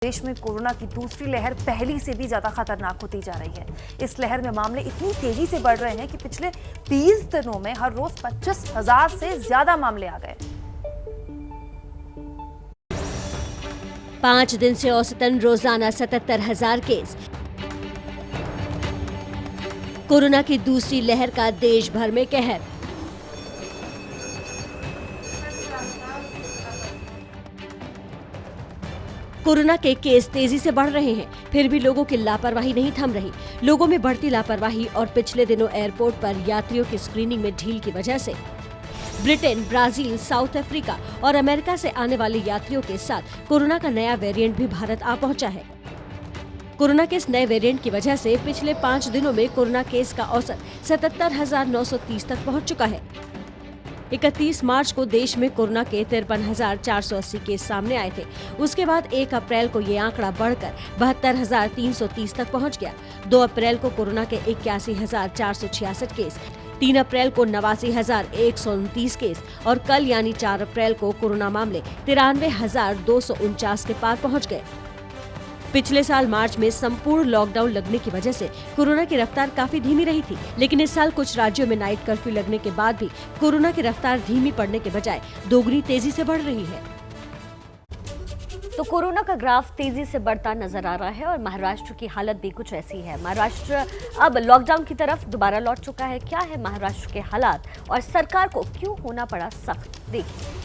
देश में कोरोना की दूसरी लहर पहली से भी ज्यादा खतरनाक होती जा रही है। इस लहर में मामले इतनी तेजी से बढ़ रहे हैं कि पिछले 20 दिनों में हर रोज 25,000 से ज्यादा मामले आ गए। 5 दिन से औसतन रोजाना 77,000 केस। कोरोना की दूसरी लहर का देश भर में कहर। कोरोना के केस तेजी से बढ़ रहे हैं, फिर भी लोगों की लापरवाही नहीं थम रही। लोगों में बढ़ती लापरवाही और पिछले दिनों एयरपोर्ट पर यात्रियों की स्क्रीनिंग में ढील की वजह से ब्रिटेन, ब्राजील, साउथ अफ्रीका और अमेरिका से आने वाले यात्रियों के साथ कोरोना का नया वेरिएंट भी भारत आ पहुंचा है। कोरोना के इस नए वेरिएंट की वजह से पिछले 5 दिनों में कोरोना केस का औसत 77,930 तक पहुंच चुका है। 31 मार्च को देश में कोरोना के 53,480 केस सामने आए थे। उसके बाद 1 अप्रैल को ये आंकड़ा बढ़कर 72,330 तक पहुंच गया। 2 अप्रैल को कोरोना के 81,466 केस, 3 अप्रैल को 89,129 केस और कल यानी 4 अप्रैल को कोरोना मामले 93,249 के पार पहुंच गए। पिछले साल मार्च में संपूर्ण लॉकडाउन लगने की वजह से कोरोना की रफ्तार काफी धीमी रही थी, लेकिन इस साल कुछ राज्यों में नाइट कर्फ्यू लगने के बाद भी कोरोना की रफ्तार धीमी पड़ने के बजाय दोगुनी तेजी से बढ़ रही है। तो कोरोना का ग्राफ तेजी से बढ़ता नजर आ रहा है और महाराष्ट्र की हालत भी कुछ ऐसी है। महाराष्ट्र अब लॉकडाउन की तरफ दोबारा लौट चुका है। क्या है महाराष्ट्र के हालात और सरकार को क्यों होना पड़ा सख्त, देखिए।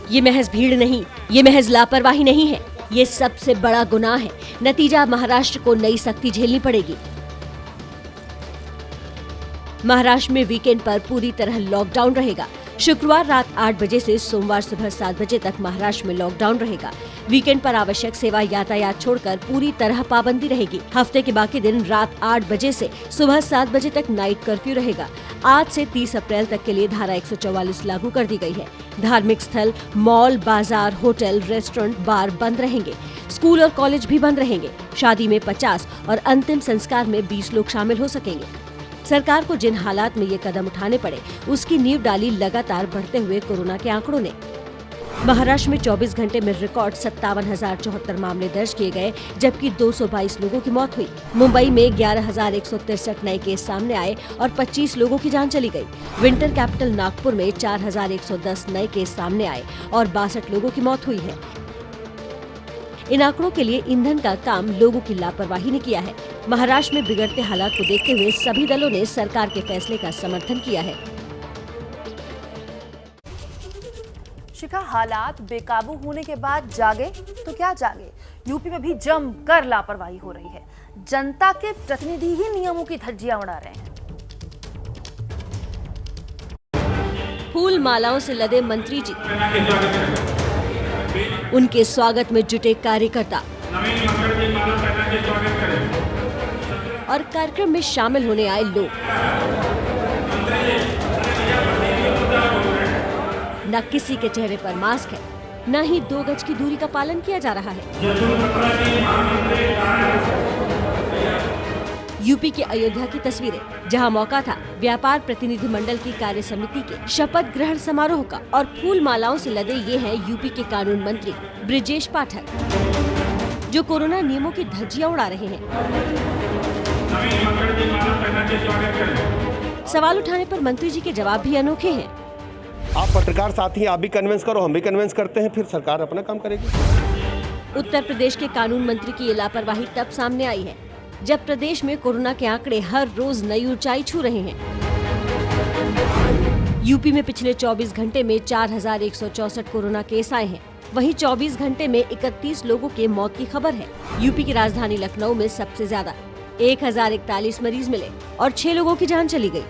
ये महज भीड़ नहीं, ये महज लापरवाही नहीं है, ये सबसे बड़ा गुनाह है। नतीजा महाराष्ट्र को नई सख्ती झेलनी पड़ेगी। महाराष्ट्र में वीकेंड पर पूरी तरह लॉकडाउन रहेगा। शुक्रवार रात 8 बजे से सोमवार सुबह 7 बजे तक महाराष्ट्र में लॉकडाउन रहेगा। वीकेंड पर आवश्यक सेवा यातायात छोड़कर पूरी तरह पाबंदी रहेगी। हफ्ते के बाकी दिन रात 8 बजे से सुबह 7 बजे तक नाइट कर्फ्यू रहेगा। आज से 30 अप्रैल तक के लिए धारा 144 लागू कर दी गई है। धार्मिक स्थल, मॉल, बाजार, होटल, रेस्टोरेंट, बार बंद रहेंगे। स्कूल और कॉलेज भी बंद रहेंगे। शादी में 50 और अंतिम संस्कार में 20 लोग शामिल हो सकेंगे। सरकार को जिन हालात में ये कदम उठाने पड़े, उसकी नींव डाली लगातार बढ़ते हुए कोरोना के आंकड़ों ने। महाराष्ट्र में 24 घंटे में रिकॉर्ड 57,074 मामले दर्ज किए गए, जबकि 222 लोगों की मौत हुई। मुंबई में 11,163 नए केस सामने आए और 25 लोगों की जान चली गई। विंटर कैपिटल नागपुर में 4,110 नए केस सामने आए और 62 लोगों की मौत हुई है। इन आंकड़ों के लिए ईंधन का काम लोगों की लापरवाही ने किया है। महाराष्ट्र में बिगड़ते हालात को देखते हुए सभी दलों ने सरकार के फैसले का समर्थन किया है। शिखा, हालात बेकाबू होने के बाद जागे तो क्या जागे, यूपी में भी जमकर लापरवाही हो रही है। जनता के प्रतिनिधि ही नियमों की धज्जियां उड़ा रहे हैं। फूल मालाओं से लदे मंत्री जी, उनके स्वागत में जुटे कार्यकर्ता और कार्यक्रम में शामिल होने आए लोग। न किसी के चेहरे पर मास्क है, न ही 2 गज की दूरी का पालन किया जा रहा है। यूपी के अयोध्या की तस्वीरें, जहां मौका था व्यापार प्रतिनिधि मंडल की कार्य समिति के शपथ ग्रहण समारोह का, और फूल मालाओं से लदे ये हैं यूपी के कानून मंत्री ब्रिजेश पाठक, जो कोरोना नियमों की धज्जियां उड़ा रहे हैं। सवाल उठाने पर मंत्री जी के जवाब भी अनोखे हैं। आप पत्रकार साथी, आप भी कन्विंस करो, हम भी कन्विंस करते हैं, फिर सरकार अपना काम करेगी। उत्तर प्रदेश के कानून मंत्री की ये लापरवाही तब सामने आई है जब प्रदेश में कोरोना के आंकड़े हर रोज नई ऊंचाई छू रहे हैं। यूपी में पिछले 24 घंटे में 4,164 कोरोना केस आए हैं। वहीं 24 घंटे में 31 लोगों के मौत की खबर है। यूपी की राजधानी लखनऊ में सबसे ज्यादा 1,041 मरीज मिले और 6 लोगों की जान चली गई।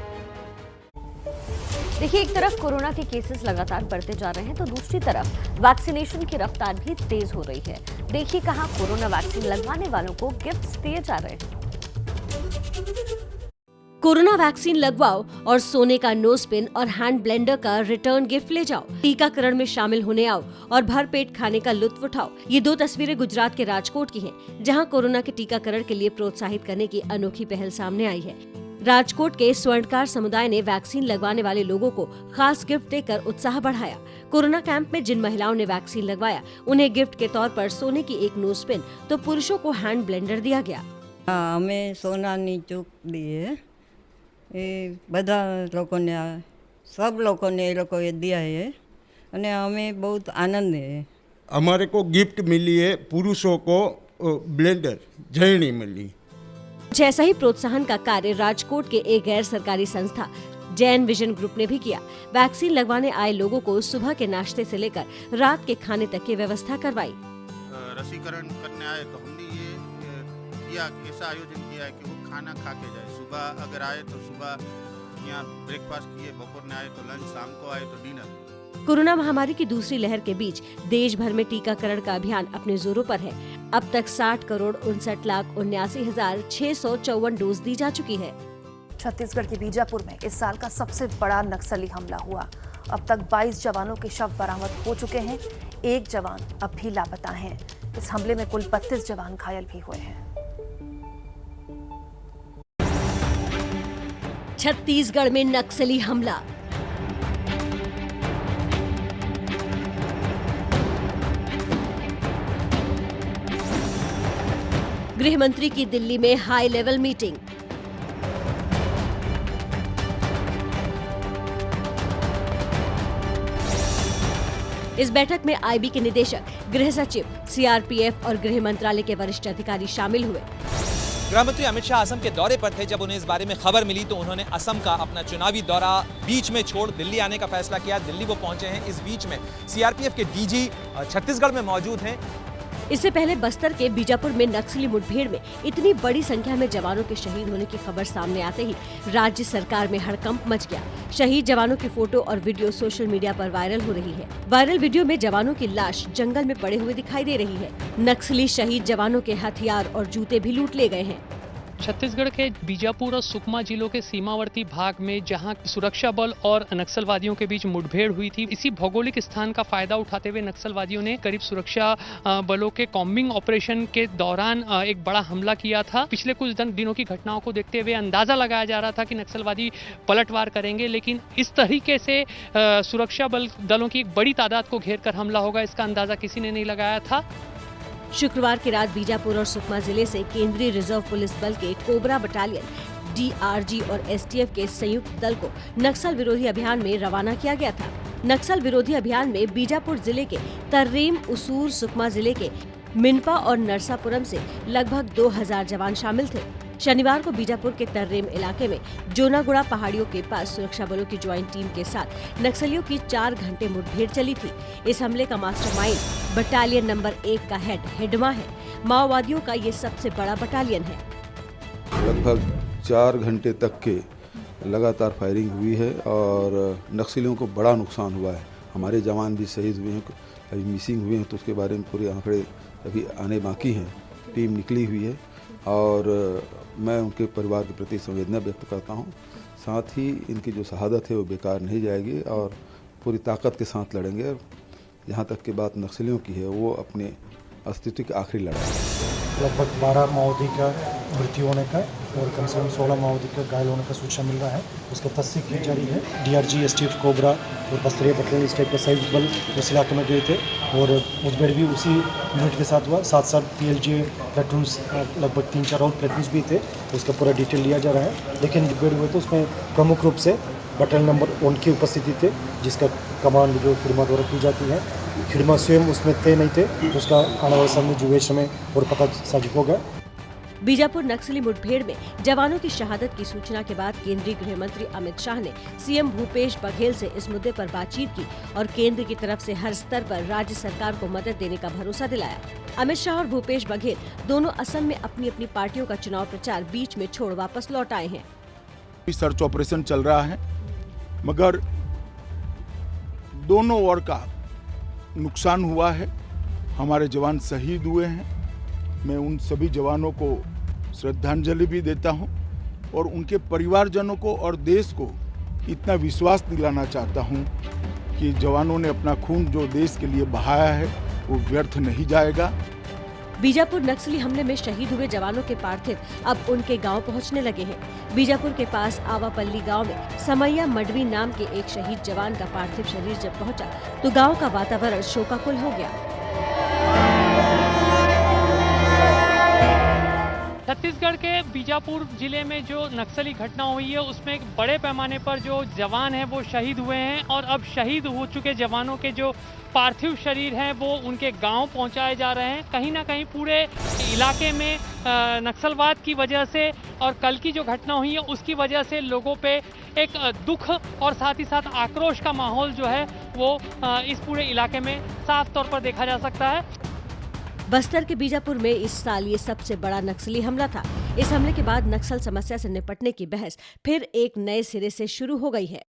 देखिए, एक तरफ कोरोना के केसेस लगातार बढ़ते जा रहे हैं तो दूसरी तरफ वैक्सीनेशन की रफ्तार भी तेज हो रही है। देखिए कहां कोरोना वैक्सीन लगवाने वालों को गिफ्ट्स दिए जा रहे हैं। कोरोना वैक्सीन लगवाओ और सोने का नोज पिन और हैंड ब्लेंडर का रिटर्न गिफ्ट ले जाओ। टीकाकरण में शामिल होने आओ और भर पेट खाने का लुत्फ उठाओ। ये 2 तस्वीरें गुजरात के राजकोट की हैं, जहां कोरोना के टीकाकरण के लिए प्रोत्साहित करने की अनोखी पहल सामने आई है। राजकोट के स्वर्णकार समुदाय ने वैक्सीन लगवाने वाले लोगों को खास गिफ्ट देकर उत्साह बढ़ाया। कोरोना कैंप में जिन महिलाओं ने वैक्सीन लगवाया उन्हें गिफ्ट के तौर पर सोने की एक नोज पिन तो पुरुषों को हैंड ब्लेंडर दिया गया। हमें सोनानी चूक दी है, ये बधा लोगों ने सब लोगों ने ये लोगों को दिया है और हमें बहुत आनंद है। हमारे को गिफ्ट मिली है, पुरुषों को ब्लेंडर झरनी मिली। जैसा ही प्रोत्साहन का कार्य राजकोट के एक गैर सरकारी संस्था जैन विजन ग्रुप ने भी किया। वैक्सीन लगवाने आए लोगों को सुबह के नाश्ते से लेकर रात के खाने तक की व्यवस्था करवाई। रसीकरण करने आए तो हमने ये किया, ऐसा आयोजन किया है कि वो खाना खा के जाए। सुबह अगर आए तो सुबह यहाँ ब्रेकफास्ट किए, दोपहर में आए तो लंच, शाम को आए तो डिनर। कोरोना महामारी की दूसरी लहर के बीच देश भर में टीकाकरण का अभियान अपने जोरों पर है। अब तक 60,59,79,654 डोज दी जा चुकी है। छत्तीसगढ़ के बीजापुर में इस साल का सबसे बड़ा नक्सली हमला हुआ। अब तक 22 जवानों के शव बरामद हो चुके हैं। एक जवान अब भी लापता है। इस हमले में कुल 32 जवान घायल भी हुए हैं। छत्तीसगढ़ में नक्सली हमला। गृह मंत्री की दिल्ली में हाई लेवल मीटिंग। इस बैठक में आईबी के निदेशक, गृह सचिव, सीआरपीएफ और गृह मंत्रालय के वरिष्ठ अधिकारी शामिल हुए। गृह मंत्री अमित शाह असम के दौरे पर थे। जब उन्हें इस बारे में खबर मिली तो उन्होंने असम का अपना चुनावी दौरा बीच में छोड़ दिल्ली आने का फैसला किया। दिल्ली वो पहुंचे हैं। इस बीच में सीआरपीएफ के डीजी छत्तीसगढ़ में मौजूद हैं। इससे पहले बस्तर के बीजापुर में नक्सली मुठभेड़ में इतनी बड़ी संख्या में जवानों के शहीद होने की खबर सामने आते ही राज्य सरकार में हड़कंप मच गया। शहीद जवानों की फोटो और वीडियो सोशल मीडिया पर वायरल हो रही है। वायरल वीडियो में जवानों की लाश जंगल में पड़े हुए दिखाई दे रही है। नक्सली शहीद जवानों के हथियार और जूते भी लूट ले गए हैं। छत्तीसगढ़ के बीजापुर और सुकमा जिलों के सीमावर्ती भाग में जहां सुरक्षा बल और नक्सलवादियों के बीच मुठभेड़ हुई थी, इसी भौगोलिक स्थान का फायदा उठाते हुए नक्सलवादियों ने करीब सुरक्षा बलों के कॉम्बिंग ऑपरेशन के दौरान एक बड़ा हमला किया था। पिछले कुछ दिनों की घटनाओं को देखते हुए अंदाजा लगाया जा रहा था कि नक्सलवादी पलटवार करेंगे, लेकिन इस तरीके से सुरक्षा दलों की एक बड़ी तादाद को घेर कर हमला होगा, इसका अंदाजा किसी ने नहीं लगाया था। शुक्रवार की रात बीजापुर और सुकमा जिले से केंद्रीय रिजर्व पुलिस बल के कोबरा बटालियन, डीआरजी और एसटीएफ के संयुक्त दल को नक्सल विरोधी अभियान में रवाना किया गया था। नक्सल विरोधी अभियान में बीजापुर जिले के तर्रेम, उसूर, सुकमा जिले के मिनपा और नरसापुरम से लगभग 2000 जवान शामिल थे। शनिवार को बीजापुर के तर्रेम इलाके में जोनागुड़ा पहाड़ियों के पास सुरक्षा बलों की ज्वाइंट टीम के साथ नक्सलियों की 4 घंटे मुठभेड़ चली थी। इस हमले का मास्टरमाइंड बटालियन नंबर 1 का हेड हेडमा है। माओवादियों का ये सबसे बड़ा बटालियन है। लगभग 4 घंटे तक के लगातार फायरिंग हुई है और नक्सलियों को बड़ा नुकसान हुआ है। हमारे जवान भी शहीद हुए हैं, अभी मिसिंग हुए हैं, तो उसके बारे में पूरे आंकड़े अभी आने बाकी हैं। टीम निकली हुई है और मैं उनके परिवार के प्रति संवेदना व्यक्त करता हूं। साथ ही इनकी जो शहादत है वो बेकार नहीं जाएगी और पूरी ताकत के साथ लड़ेंगे। जहां तक की बात नक्सलियों की है, वो अपने अस्तित्व की आखिरी लड़ाई है। लगभग 12 माओवादी का मृत्यु होने का और कम से कम 16 माओवादी का घायल होने का सूचना मिल रहा है। उसका तस्दीक की जा रही है। डीआरजी, एसटीएफ, कोबरा और बस्तरिया बटालियन इस टाइप का संयुक्त बल उस इलाके में गए थे और मुठभेड़ भी उसी यूनिट के साथ हुआ। साथ पीएलजी प्लेटून्स, लगभग 3-4 और प्लेटून्स भी थे। उसका पूरा डिटेल लिया जा रहा है। लेकिन मुठभेड़ हुए तो उसमें प्रमुख रूप से बटालियन नंबर 1 की उपस्थिति थे, जिसका कमांड जो खिड़मा द्वारा की जाती है। खिड़मा स्वयं उसमें तय नहीं थे, उसका आने वाले समय जुवेश में और पता साजिश होगा। बीजापुर नक्सली मुठभेड़ में जवानों की शहादत की सूचना के बाद केंद्रीय गृह मंत्री अमित शाह ने सीएम भूपेश बघेल से इस मुद्दे पर बातचीत की और केंद्र की तरफ से हर स्तर पर राज्य सरकार को मदद देने का भरोसा दिलाया। अमित शाह और भूपेश बघेल दोनों असम में अपनी अपनी पार्टियों का चुनाव प्रचार बीच में छोड़ वापस लौट आए हैं। सर्च ऑपरेशन चल रहा है, मगर दोनों ओर का नुकसान हुआ है। हमारे जवान शहीद हुए हैं। मैं उन सभी जवानों को श्रद्धांजलि भी देता हूं और उनके परिवारजनों को और देश को इतना विश्वास दिलाना चाहता हूं कि जवानों ने अपना खून जो देश के लिए बहाया है वो व्यर्थ नहीं जाएगा। बीजापुर नक्सली हमले में शहीद हुए जवानों के पार्थिव अब उनके गांव पहुंचने लगे हैं। बीजापुर के पास आवापल्ली गांव में समैया मडवी नाम के एक शहीद जवान का पार्थिव शरीर जब पहुंचा तो गांव का वातावरण शोकाकुल हो गया। छत्तीसगढ़ के बीजापुर जिले में जो नक्सली घटना हुई है उसमें एक बड़े पैमाने पर जो जवान हैं वो शहीद हुए हैं और अब शहीद हो चुके जवानों के जो पार्थिव शरीर हैं वो उनके गांव पहुंचाए जा रहे हैं। कहीं ना कहीं पूरे इलाके में नक्सलवाद की वजह से और कल की जो घटना हुई है उसकी वजह से लोगों पे एक दुख और साथ ही साथ आक्रोश का माहौल जो है वो इस पूरे इलाके में साफ तौर पर देखा जा सकता है। बस्तर के बीजापुर में इस साल ये सबसे बड़ा नक्सली हमला था। इस हमले के बाद नक्सल समस्या से निपटने की बहस फिर एक नए सिरे से शुरू हो गई है।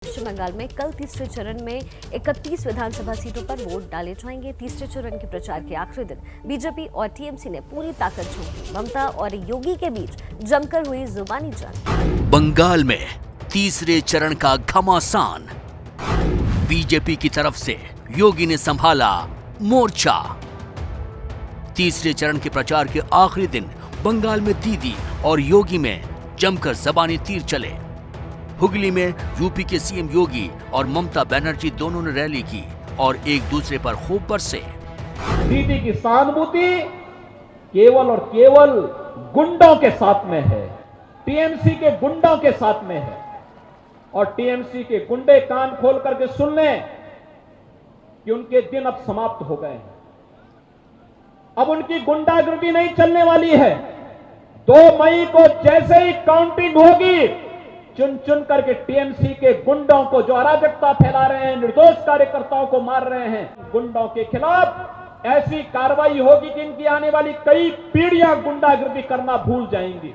पश्चिम बंगाल में कल तीसरे चरण में 31 विधानसभा सीटों पर वोट डाले जाएंगे। तीसरे चरण के प्रचार के आखिरी दिन बीजेपी और टीएमसी ने पूरी ताकत झोंक दी। ममता और योगी के बीच जमकर हुई जुबानी जंग। बंगाल में तीसरे चरण का घमासान। बीजेपी की तरफ से योगी ने संभाला मोर्चा। तीसरे चरण के प्रचार के आखिरी दिन बंगाल में दीदी और योगी में जमकर ज़बानी तीर चले। हुगली में यूपी के सीएम योगी और ममता बनर्जी दोनों ने रैली की और एक दूसरे पर खूब बरसे। दीदी की सहानुभूति केवल और केवल गुंडों के साथ में है, टीएमसी के गुंडों के साथ में है और टीएमसी के गुंडे कान खोल करके सुन लें कि उनके दिन अब समाप्त हो गए हैं। अब उनकी गुंडागर्दी नहीं चलने वाली है। 2 मई को जैसे ही काउंटिंग होगी, चुन चुन करके टीएमसी के गुंडों को जो अराजकता फैला रहे हैं, निर्दोष कार्यकर्ताओं को मार रहे हैं, गुंडों के खिलाफ ऐसी कार्रवाई होगी कि इनकी आने वाली कई पीढ़ियां गुंडागर्दी करना भूल जाएंगी।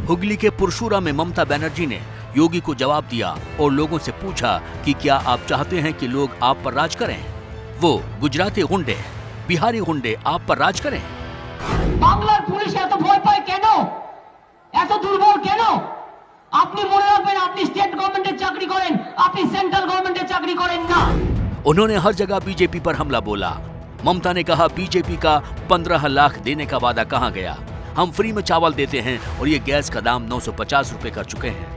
हुगली के पुरशुरा में ममता बनर्जी ने योगी को जवाब दिया और लोगों से पूछा कि क्या आप चाहते हैं कि लोग आप पर राज करें? वो गुजराती गुंडे, बिहारी गुंडे आप पर राज करें? বাংলার পুলিশ এত ভয় পায় কেন? এত দুর্বল কেন? আপনি মনে রাখবেন আপনি স্টেট গভর্নমেন্টের চাকরি করেন, আপনি সেন্ট্রাল गवर्नमेंटेর চাকরি করেন না। उन्होंने हर जगह बीजेपी पर हमला बोला। ममता ने कहा बीजेपी का 15 लाख देने का वादा कहां गया? हम फ्री में चावल देते हैं और ये गैस का दाम 950 रुपए कर चुके हैं।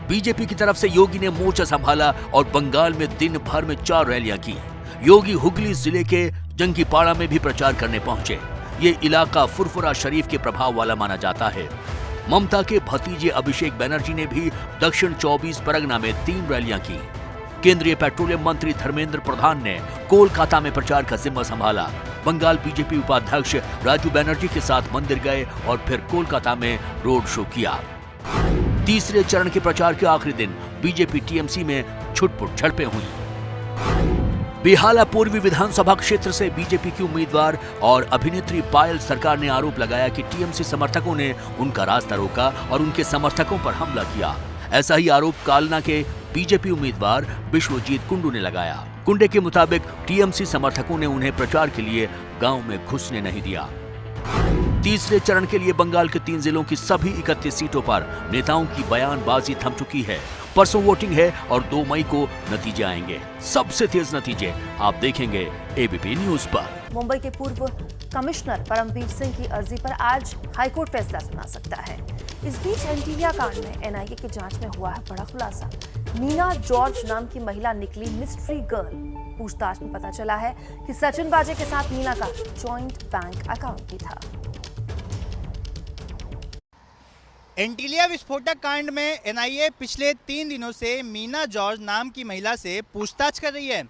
बीजेपी की तरफ से योगी ने मोर्चा संभाला और बंगाल में दिन भर में 4 रैलियां की। योगी हुगली जिले के जंगीपाड़ा में भी प्रचार करने पहुंचे। ये इलाका फुरफुरा शरीफ के प्रभाव वाला माना जाता है। ममता के भतीजे अभिषेक बनर्जी ने भी दक्षिण 24 परगना में 3 रैलियां की। केंद्रीय पेट्रोलियम मंत्री धर्मेंद्र प्रधान ने कोलकाता में प्रचार का जिम्मा संभाला। बंगाल बीजेपी उपाध्यक्ष राजू बनर्जी के साथ मंदिर गए और फिर कोलकाता में रोड शो किया। तीसरे चरण के प्रचार के आखिरी दिन बीजेपी टीएमसी में छुटपुट झड़पें हुई। बेहाला पूर्वी विधानसभा क्षेत्र से बीजेपी की उम्मीदवार और अभिनेत्री पायल सरकार ने आरोप लगाया कि टीएमसी समर्थकों ने उनका रास्ता रोका और उनके समर्थकों पर हमला किया। ऐसा ही आरोप कालना के बीजेपी उम्मीदवार विश्वजीत कुंडू ने लगाया। कुंडे के मुताबिक टीएमसी समर्थकों ने उन्हें प्रचार के लिए गांव में घुसने नहीं दिया। तीसरे चरण के लिए बंगाल के 3 जिलों की सभी 31 सीटों पर नेताओं की बयानबाजी थम चुकी है। परसों वोटिंग है और 2 मई को नतीजे आएंगे। सबसे तेज नतीजे आप देखेंगे एबीपी न्यूज पर। मुंबई के पूर्व कमिश्नर परमवीर सिंह की अर्जी पर आज हाईकोर्ट फैसला सुना सकता है। इस बीच एंटीलिया कांड में एनआईए की जांच में हुआ है बड़ा खुलासा। मीना जॉर्ज नाम की महिला निकली मिस्ट्री गर्ल। पूछताछ में पता चला है कि सचिन वाजे के साथ मीना का जॉइंट बैंक अकाउंट भी था। एंटीलिया विस्फोटक कांड में एनआईए पिछले 3 दिनों से मीना जॉर्ज नाम की महिला से पूछताछ कर रही है।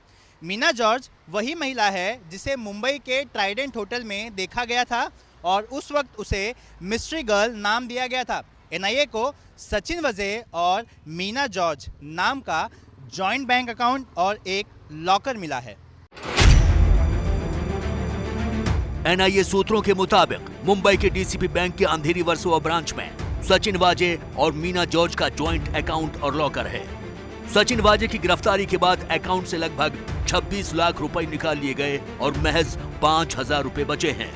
मीना जॉर्ज वही महिला है जिसे मुंबई के ट्राइडेंट होटल में देखा गया था और उस वक्त उसे मिस्ट्री गर्ल नाम दिया गया था। एनआईए को सचिन वाजे और मीना जॉर्ज नाम का जॉइंट बैंक अकाउंट और एक लॉकर मिला है। एनआईए सूत्रों के मुताबिक मुंबई के डीसीपी बैंक के अंधेरी वर्सोवा ब्रांच में सचिन वाजे और मीना जॉर्ज का जॉइंट अकाउंट और लॉकर है। सचिन वाजे की गिरफ्तारी के बाद अकाउंट से लगभग 26 लाख रुपए निकाल लिए गए और महज 5,000 रुपए बचे हैं।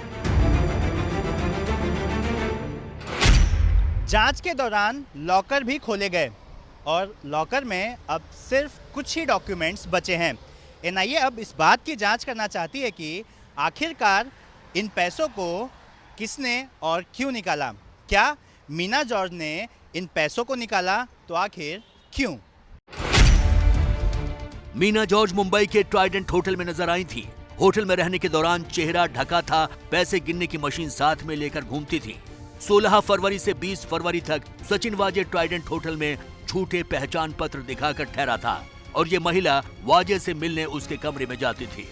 जांच के दौरान लॉकर भी खोले गए और लॉकर में अब सिर्फ कुछ ही डॉक्यूमेंट्स बचे हैं। एनआईए अब इस बात की जांच करना चाहती है कि आखिरकार इन पैसों को किसने और क्यों निकाला? क्या मीना जॉर्ज ने इन पैसों को निकाला? तो आखिर क्यों? मीना जॉर्ज मुंबई के ट्राइडेंट होटल में नजर आई थी। होटल में रहने के दौरान चेहरा ढका था, पैसे गिनने की मशीन साथ में लेकर घूमती थी। 16 फरवरी से 20 फरवरी तक सचिन वाजे ट्राइडेंट होटल में झूठे पहचान पत्र दिखाकर ठहरा था और ये महिला वाजे से मिलने उसके कमरे में जाती थी।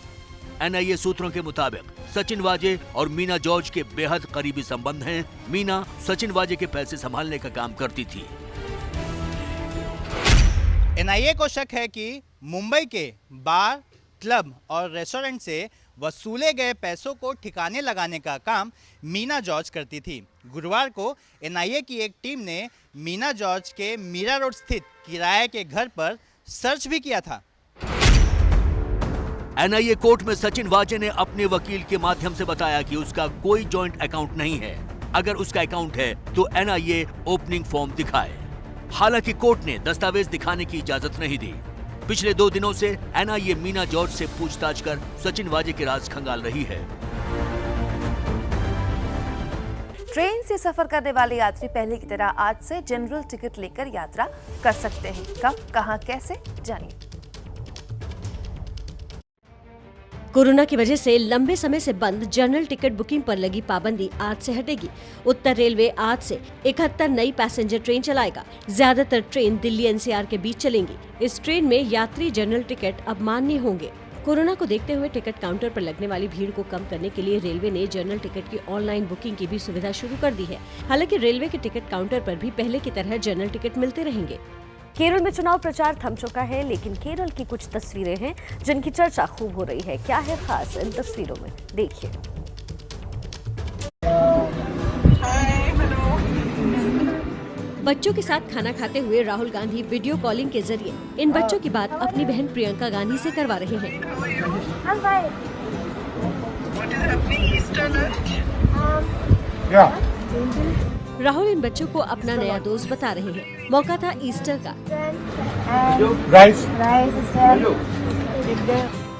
एनआईए सूत्रों के मुताबिक सचिन वाजे और मीना जॉर्ज के बेहद करीबी संबंध हैं। मीना सचिन वाजे के पैसे संभालने का काम करती थी। एनआईए को शक है कि मुंबई के बार, क्लब और रेस्टोरेंट से वसूले गए पैसों को ठिकाने लगाने का काम मीना जॉर्ज करती थी। गुरुवार को एनआईए की एक टीम ने मीना जॉर्ज के मीरा रोड स्थित किराए के घर पर सर्च भी किया था। एनआईए कोर्ट में सचिन वाजे ने अपने वकील के माध्यम से बताया कि उसका कोई जॉइंट अकाउंट नहीं है। अगर उसका अकाउंट है तो एनआईए ओपनिंग फॉर्म दिखाए। हालांकि कोर्ट ने दस्तावेज दिखाने की इजाजत नहीं दी। पिछले 2 दिनों से एनआईए मीना जॉर्ज से पूछताछ कर सचिन वाजे के राज खंगाल रही है। ट्रेन से सफर करने वाले यात्री पहले की तरह आज से जनरल टिकट लेकर यात्रा कर सकते हैं। कब, कहां, कैसे, जानिए। कोरोना की वजह से लंबे समय से बंद जनरल टिकट बुकिंग पर लगी पाबंदी आज से हटेगी। उत्तर रेलवे आज से 71 नई पैसेंजर ट्रेन चलाएगा। ज्यादातर ट्रेन दिल्ली एनसीआर के बीच चलेंगी। इस ट्रेन में यात्री जनरल टिकट अब मान्य होंगे। कोरोना को देखते हुए टिकट काउंटर पर लगने वाली भीड़ को कम करने के लिए रेलवे ने जनरल टिकट की ऑनलाइन बुकिंग की भी सुविधा शुरू कर दी है। हालांकि रेलवे के टिकट काउंटर पर भी पहले की तरह जनरल टिकट मिलते रहेंगे। केरल में चुनाव प्रचार थम चुका है, लेकिन केरल की कुछ तस्वीरें हैं जिनकी चर्चा खूब हो रही है। क्या है खास इन तस्वीरों में, देखिए। बच्चों के साथ खाना खाते हुए राहुल गांधी वीडियो कॉलिंग के जरिए इन बच्चों की बात अपनी बहन प्रियंका गांधी से करवा रहे हैं। राहुल इन बच्चों को अपना नया दोस्त बता रहे हैं। मौका था ईस्टर का।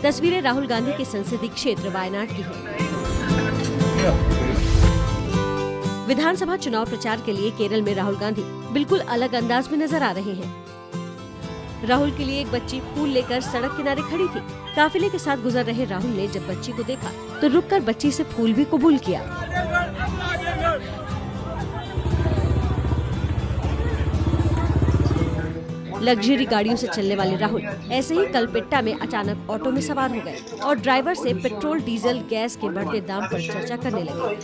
तस्वीरें राहुल गांधी के संसदीय क्षेत्र वायनाड की हैं। विधानसभा चुनाव प्रचार के लिए केरल में राहुल गांधी बिल्कुल अलग अंदाज में नजर आ रहे हैं। राहुल के लिए एक बच्ची फूल लेकर सड़क किनारे खड़ी थी। काफिले के साथ गुजर रहे राहुल ने जब बच्ची को देखा तो रुककर बच्ची से फूल भी कबूल किया। लग्जरी गाड़ियों से चलने वाले राहुल ऐसे ही कलपेट्टा में अचानक ऑटो में सवार हो गए और ड्राइवर से पेट्रोल, डीजल, गैस के बढ़ते दाम पर चर्चा करने लगे।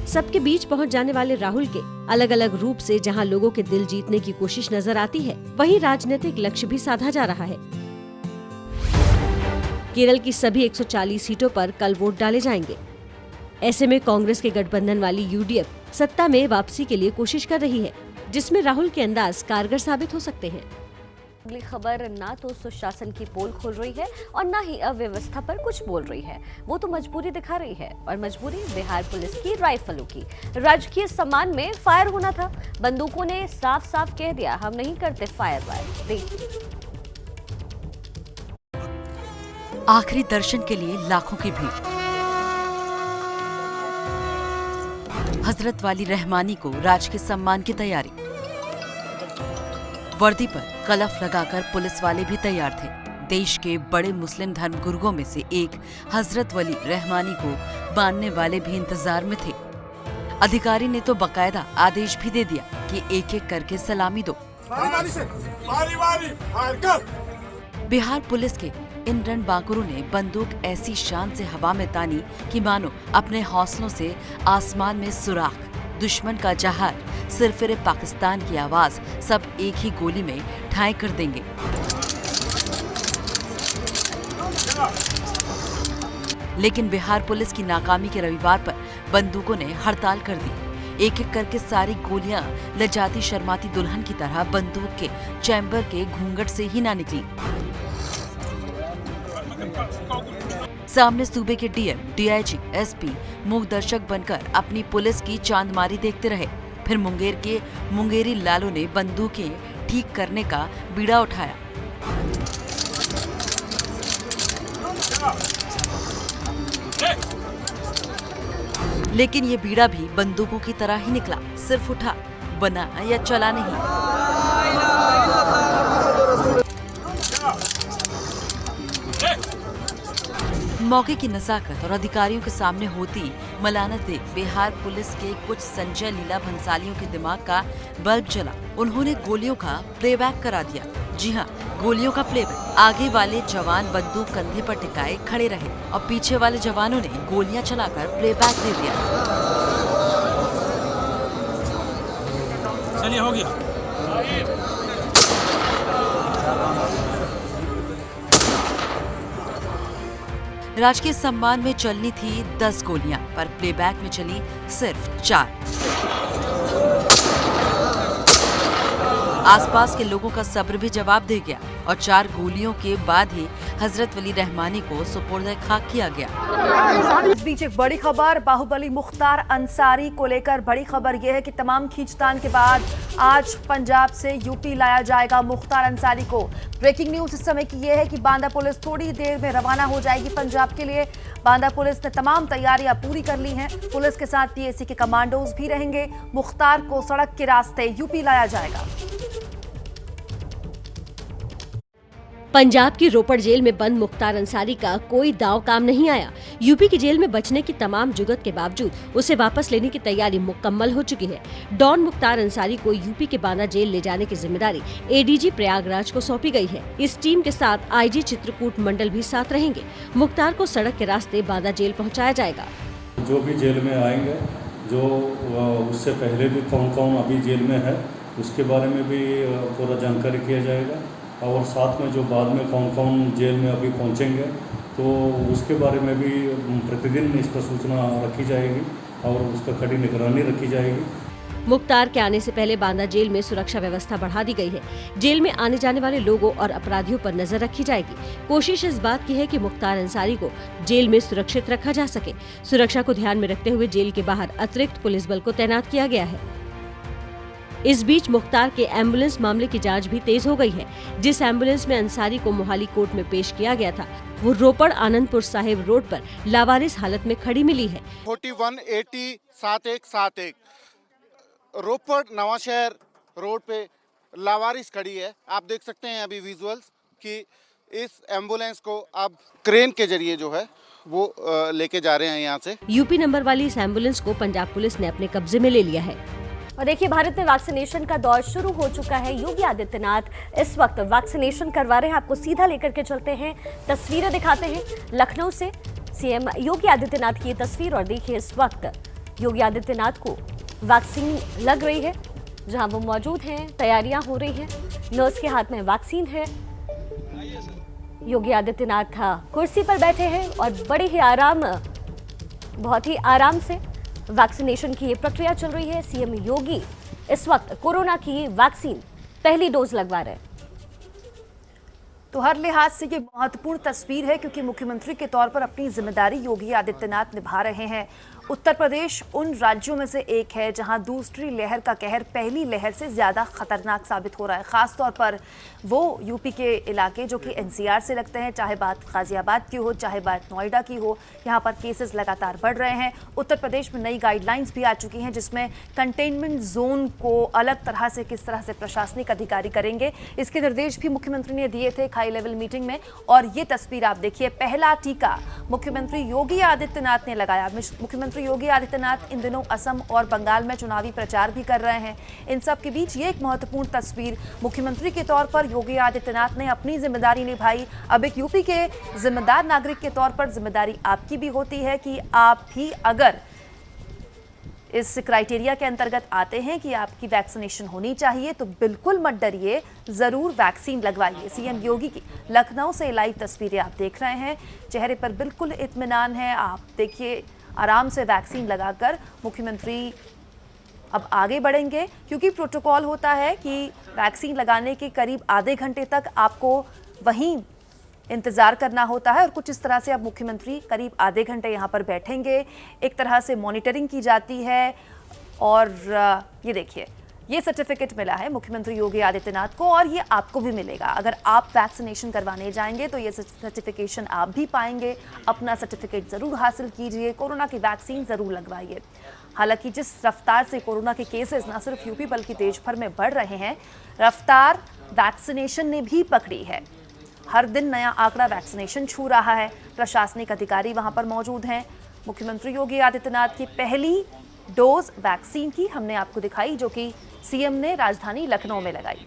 सबके बीच पहुंच जाने वाले राहुल के अलग अलग रूप से जहां लोगों के दिल जीतने की कोशिश नजर आती है, वहीं राजनीतिक लक्ष्य भी साधा जा रहा है। केरल की सभी 140 सीटों पर कल वोट डाले जाएंगे। ऐसे में कांग्रेस के गठबंधन वाली यूडीएफ सत्ता में वापसी के लिए कोशिश कर रही है, जिसमें राहुल के अंदाज कारगर साबित हो सकते हैं। अगली खबर ना तो सुशासन की पोल खोल रही है और ना ही अव्यवस्था पर कुछ बोल रही है। वो तो मजबूरी दिखा रही है, और मजबूरी बिहार पुलिस की राइफलों की। राजकीय सम्मान में फायर होना था, बंदूकों ने साफ साफ कह दिया हम नहीं करते फायर वायर। देखिए। आखिरी दर्शन के लिए लाखों की भीड़। हजरत वाली रहमानी को राजकीय सम्मान की तैयारी। वर्दी पर कलफ लगाकर पुलिस वाले भी तैयार थे। देश के बड़े मुस्लिम धर्म गुरुओं में से एक हजरत वली रहमानी को मानने वाले भी इंतजार में थे। अधिकारी ने तो बकायदा आदेश भी दे दिया कि एक एक करके सलामी दो। बिहार पुलिस के इन रणबांकुरों ने बंदूक ऐसी शान से हवा में तानी कि मानो अपने हौसलों से आसमान में सुराख। दुश्मन का जहाज, सिरफिरे पाकिस्तान की आवाज सब एक ही गोली में ठाई कर देंगे। लेकिन बिहार पुलिस की नाकामी के रविवार पर बंदूकों ने हड़ताल कर दी। एक एक करके सारी गोलियां लजाती शर्माती दुल्हन की तरह बंदूक के चैम्बर के घूंघट से ही ना निकली। सामने सूबे के डीएम, डीआईजी, एसपी मूक दर्शक बनकर अपनी पुलिस की चांदमारी देखते रहे। फिर मुंगेर के मुंगेरी लालों ने बंदूकें ठीक करने का बीड़ा उठाया। लेकिन ये बीड़ा भी बंदूकों की तरह ही निकला, सिर्फ उठा, बना या चला नहीं। मौके की नजाकत और अधिकारियों के सामने होती मलानत देख बिहार पुलिस के कुछ संजय लीला भंसालियों के दिमाग का बल्ब जला। उन्होंने गोलियों का प्लेबैक करा दिया। जी हाँ, गोलियों का प्लेबैक। आगे वाले जवान बंदूक कंधे पर टिकाए खड़े रहे और पीछे वाले जवानों ने गोलियां चलाकर प्लेबैक दे दिया। चलिए, हो गया। राजकीय सम्मान में चलनी थी 10 गोलियां, पर प्लेबैक में चली सिर्फ 4। आसपास के लोगों का सब्र भी जवाब दे गया और 4 गोलियों के बाद ही हजरत वली रहमानी को सुपुर्द खाक किया गया। इस बीच एक बड़ी खबर बाहुबली मुख्तार अंसारी को लेकर। बड़ी खबर यह है कि तमाम खींचतान के बाद आज पंजाब से यूपी लाया जाएगा मुख्तार अंसारी को। ब्रेकिंग न्यूज इस समय की यह है कि बांदा पुलिस थोड़ी देर में रवाना हो जाएगी पंजाब के लिए। बांदा पुलिस ने तमाम तैयारियां पूरी कर ली हैं। पुलिस के साथ पीएसी के कमांडोज भी रहेंगे। मुख्तार को सड़क के रास्ते यूपी लाया जाएगा। पंजाब की रोपड़ जेल में बंद मुख्तार अंसारी का कोई दांव काम नहीं आया। यूपी की जेल में बचने की तमाम जुगत के बावजूद उसे वापस लेने की तैयारी मुकम्मल हो चुकी है। डॉन मुख्तार अंसारी को यूपी के बांदा जेल ले जाने की जिम्मेदारी एडीजी प्रयागराज को सौंपी गई है। इस टीम के साथ आईजी चित्रकूट मंडल भी साथ रहेंगे। मुख्तार को सड़क के रास्ते बांदा जेल पहुँचाया जाएगा। जो भी जेल में आएंगे, जो उससे पहले भी कौन कौन अभी जेल में है, उसके बारे में भी पूरा जानकारी किया जाएगा। और साथ में जो बाद में कौन कौन जेल में अभी पहुंचेंगे, तो उसके बारे में भी प्रतिदिन इस पर सूचना रखी जाएगी और उसका कड़ी निगरानी रखी जाएगी। मुख्तार के आने से पहले बांदा जेल में सुरक्षा व्यवस्था बढ़ा दी गई है। जेल में आने जाने वाले लोगों और अपराधियों पर नजर रखी जाएगी। कोशिश इस बात की है कि मुख्तार अंसारी को जेल में सुरक्षित रखा जा सके। सुरक्षा को ध्यान में रखते हुए जेल के बाहर अतिरिक्त पुलिस बल को तैनात किया गया है। इस बीच मुख्तार के एम्बुलेंस मामले की जांच भी तेज हो गई है। जिस एम्बुलेंस में अंसारी को मोहाली कोर्ट में पेश किया गया था, वो रोपड़ आनंदपुर साहिब रोड पर लावारिस हालत में खड़ी मिली है। 41807171 रोपड़ नवाशहर रोड पे लावारिस खड़ी है। आप देख सकते हैं अभी विजुअल्स कि इस एम्बुलेंस को अब क्रेन के जरिए जो है वो लेके जा रहे हैं यहाँ से। यूपी नंबर वाली इस एम्बुलेंस को पंजाब पुलिस ने अपने कब्जे में ले लिया है। और देखिए, भारत में वैक्सीनेशन का दौर शुरू हो चुका है। योगी आदित्यनाथ इस वक्त वैक्सीनेशन करवा रहे हैं। आपको सीधा लेकर के चलते हैं, तस्वीरें दिखाते हैं लखनऊ से। सीएम योगी आदित्यनाथ की ये तस्वीर, और देखिए इस वक्त योगी आदित्यनाथ को वैक्सीन लग रही है। जहां वो मौजूद हैं, तैयारियां हो रही हैं। नर्स के हाथ में वैक्सीन है। योगी आदित्यनाथ कुर्सी पर बैठे हैं और बड़े ही बहुत ही आराम से वैक्सीनेशन की ये प्रक्रिया चल रही है। सीएम योगी इस वक्त कोरोना की वैक्सीन पहली डोज लगवा रहे हैं। तो हर लिहाज से ये महत्वपूर्ण तस्वीर है, क्योंकि मुख्यमंत्री के तौर पर अपनी जिम्मेदारी योगी आदित्यनाथ निभा रहे हैं। उत्तर प्रदेश उन राज्यों में से एक है जहां दूसरी लहर का कहर पहली लहर से ज़्यादा खतरनाक साबित हो रहा है। ख़ासतौर पर वो यूपी के इलाके जो कि एनसीआर से लगते हैं, चाहे बात गाजियाबाद की हो, चाहे बात नोएडा की हो, यहाँ पर केसेस लगातार बढ़ रहे हैं। उत्तर प्रदेश में नई गाइडलाइंस भी आ चुकी हैं, जिसमें कंटेनमेंट जोन को अलग तरह से किस तरह से प्रशासनिक अधिकारी करेंगे, इसके निर्देश भी मुख्यमंत्री ने दिए थे हाई लेवल मीटिंग में। और ये तस्वीर आप देखिए, पहला टीका मुख्यमंत्री योगी आदित्यनाथ ने लगाया। मुख्यमंत्री योगी आदित्यनाथ इन दिनों असम और बंगाल में चुनावी प्रचार भी कर रहे हैं। इन सब के बीच ये एक महत्वपूर्ण तस्वीर, मुख्यमंत्री के तौर पर योगी आदित्यनाथ ने अपनी जिम्मेदारी निभाई। अब एक यूपी के जिम्मेदार नागरिक के तौर पर जिम्मेदारी आपकी भी होती है कि आप भी अगर इस क्राइटेरिया के अंतर्गत आते हैं कि आपकी वैक्सीनेशन होनी चाहिए, तो बिल्कुल मत डरिए, जरूर वैक्सीन लगवाइए। सीएम योगी की लखनऊ से लाइव तस्वीरें आप देख रहे हैं। चेहरे पर बिल्कुल इत्मीनान है। आप देखिए, आराम से वैक्सीन लगाकर मुख्यमंत्री अब आगे बढ़ेंगे, क्योंकि प्रोटोकॉल होता है कि वैक्सीन लगाने के करीब आधे घंटे तक आपको वहीं इंतज़ार करना होता है। और कुछ इस तरह से अब मुख्यमंत्री करीब आधे घंटे यहाँ पर बैठेंगे। एक तरह से मॉनिटरिंग की जाती है। और ये देखिए, ये सर्टिफिकेट मिला है मुख्यमंत्री योगी आदित्यनाथ को और ये आपको भी मिलेगा। अगर आप वैक्सीनेशन करवाने जाएंगे तो ये सर्टिफिकेशन आप भी पाएंगे। अपना सर्टिफिकेट जरूर हासिल कीजिए, कोरोना की वैक्सीन जरूर लगवाइए। हालांकि जिस रफ्तार से कोरोना के केसेस न सिर्फ यूपी बल्कि देश भर में बढ़ रहे हैं, रफ्तार वैक्सीनेशन ने भी पकड़ी है। हर दिन नया आंकड़ा वैक्सीनेशन छू रहा है। प्रशासनिक अधिकारी वहां पर मौजूद हैं। मुख्यमंत्री योगी आदित्यनाथ की पहली डोज वैक्सीन की हमने आपको दिखाई, जो कि सीएम ने राजधानी लखनऊ में लगाई।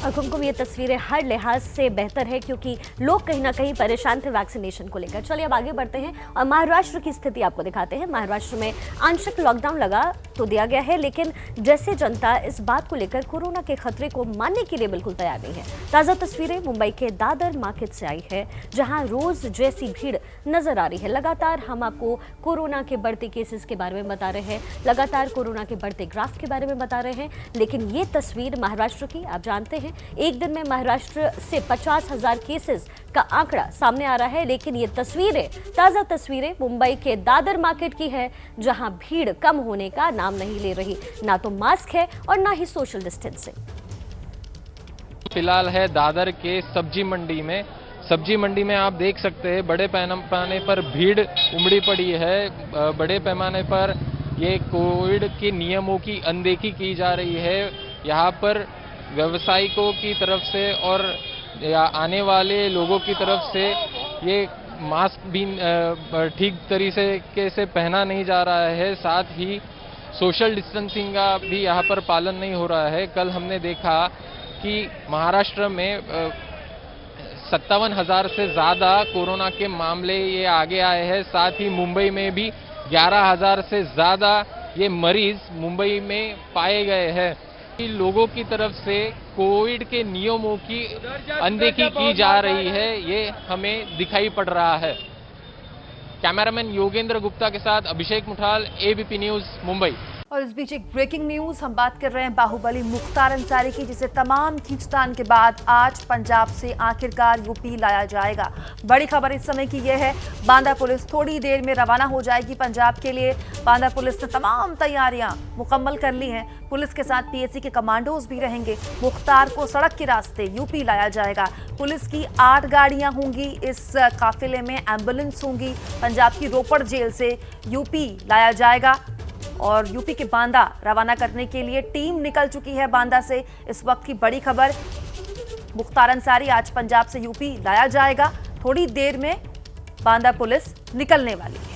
और कुमकुम, ये तस्वीरें हर लिहाज से बेहतर है क्योंकि लोग कहीं ना कहीं परेशान थे वैक्सीनेशन को लेकर। चलिए अब आगे बढ़ते हैं और महाराष्ट्र की स्थिति आपको दिखाते हैं। महाराष्ट्र में आंशिक लॉकडाउन लगा तो दिया गया है, लेकिन जैसे जनता इस बात को लेकर कोरोना के खतरे को मानने के लिए बिल्कुल तैयार नहीं है। ताज़ा तस्वीरें मुंबई के दादर मार्केट से आई है, जहाँ रोज जैसी भीड़ नजर आ रही है। लगातार हम आपको कोरोना के बढ़ते केसेस के बारे में बता रहे हैं, लगातार कोरोना के बढ़ते ग्राफ के बारे में बता रहे हैं, लेकिन ये तस्वीर महाराष्ट्र की, आप जानते हैं एक दिन में महाराष्ट्र से 50,000 केसेस का आंकड़ा सामने आ रहा है। लेकिन ये तस्वीरें, ताज़ा तस्वीरें मुंबई के दादर मार्केट की है, जहां भीड़ कम होने का नाम नहीं ले रही। ना तो मास्क है और ना ही सोशल डिस्टेंसिंग। फिलहाल है दादर के सब्जी मंडी में। सब्जी मंडी में आप देख सकते हैं बड़े पैमाने पर भीड़ उमड़ी पड़ी है। बड़े पैमाने पर ये कोविड के नियमों की अनदेखी की जा रही है। यहाँ पर व्यवसायिकों की तरफ से और आने वाले लोगों की तरफ से ये मास्क भी ठीक तरीके से पहना नहीं जा रहा है। साथ ही सोशल डिस्टेंसिंग का भी यहाँ पर पालन नहीं हो रहा है। कल हमने देखा कि महाराष्ट्र में 57,000 से ज़्यादा कोरोना के मामले ये आगे आए हैं। साथ ही मुंबई में भी 11,000 से ज़्यादा ये मरीज मुंबई में पाए गए हैं। लोगों की तरफ से कोविड के नियमों की अनदेखी की जा रही है, ये हमें दिखाई पड़ रहा है। कैमरामैन योगेंद्र गुप्ता के साथ अभिषेक मुठाल, एबीपी न्यूज़, मुंबई। और इस बीच एक ब्रेकिंग न्यूज, हम बात कर रहे हैं बाहुबली मुख्तार अंसारी की, जिसे तमाम खींचतान के बाद आज पंजाब से आखिरकार यूपी लाया जाएगा। बड़ी खबर इस समय की यह है, बांदा पुलिस थोड़ी देर में रवाना हो जाएगी पंजाब के लिए। बांदा पुलिस ने तमाम तैयारियां मुकम्मल कर ली हैं। पुलिस के साथ पीएसी के कमांडोज भी रहेंगे। मुख्तार को सड़क के रास्ते यूपी लाया जाएगा। पुलिस की 8 गाड़ियां होंगी, इस काफिले में एम्बुलेंस होंगी। पंजाब की रोपड़ जेल से यूपी लाया जाएगा और यूपी के बांदा रवाना करने के लिए टीम निकल चुकी है बांदा से। इस वक्त की बड़ी खबर, मुख्तार अंसारी आज पंजाब से यूपी लाया जाएगा। थोड़ी देर में बांदा पुलिस निकलने वाली है।